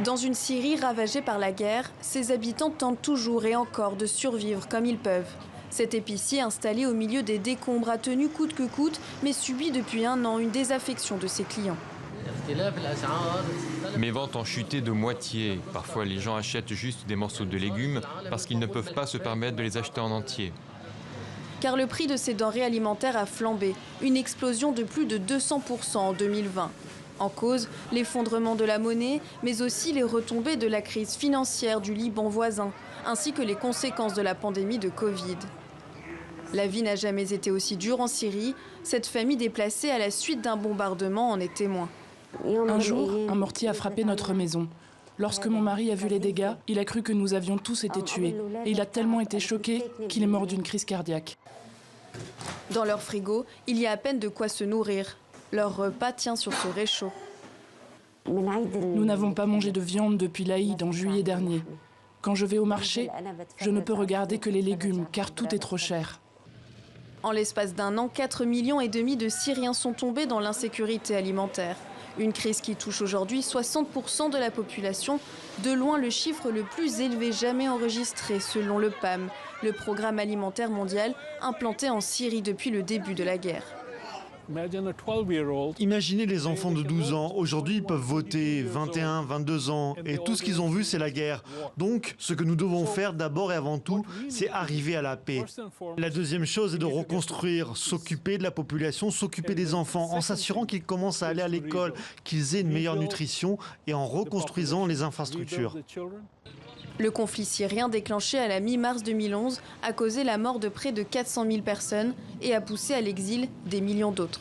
Dans une Syrie ravagée par la guerre, ses habitants tentent toujours et encore de survivre comme ils peuvent. Cet épicier installé au milieu des décombres a tenu coûte que coûte, mais subit depuis un an une désaffection de ses clients. Mes ventes ont chuté de moitié. Parfois, les gens achètent juste des morceaux de légumes parce qu'ils ne peuvent pas se permettre de les acheter en entier. Car le prix de ces denrées alimentaires a flambé, une explosion de plus de 200% en 2020. En cause, l'effondrement de la monnaie, mais aussi les retombées de la crise financière du Liban voisin, ainsi que les conséquences de la pandémie de Covid. La vie n'a jamais été aussi dure en Syrie. Cette famille déplacée à la suite d'un bombardement en est témoin. Un jour, un mortier a frappé notre maison. Lorsque mon mari a vu les dégâts, il a cru que nous avions tous été tués. Et il a tellement été choqué qu'il est mort d'une crise cardiaque. Dans leur frigo, il y a à peine de quoi se nourrir. Leur repas tient sur ce réchaud. Nous n'avons pas mangé de viande depuis l'Aïd en juillet dernier. Quand je vais au marché, je ne peux regarder que les légumes car tout est trop cher. En l'espace d'un an, 4,5 millions de Syriens sont tombés dans l'insécurité alimentaire. Une crise qui touche aujourd'hui 60% de la population, de loin le chiffre le plus élevé jamais enregistré selon le PAM, le Programme alimentaire mondial implanté en Syrie depuis le début de la guerre. Imaginez les enfants de 12 ans. Aujourd'hui, ils peuvent voter, 21, 22 ans. Et tout ce qu'ils ont vu, c'est la guerre. Donc, ce que nous devons faire d'abord et avant tout, c'est arriver à la paix. La deuxième chose est de reconstruire, s'occuper de la population, s'occuper des enfants, en s'assurant qu'ils commencent à aller à l'école, qu'ils aient une meilleure nutrition et en reconstruisant les infrastructures. Le conflit syrien déclenché à la mi-mars 2011 a causé la mort de près de 400 000 personnes et a poussé à l'exil des millions d'autres.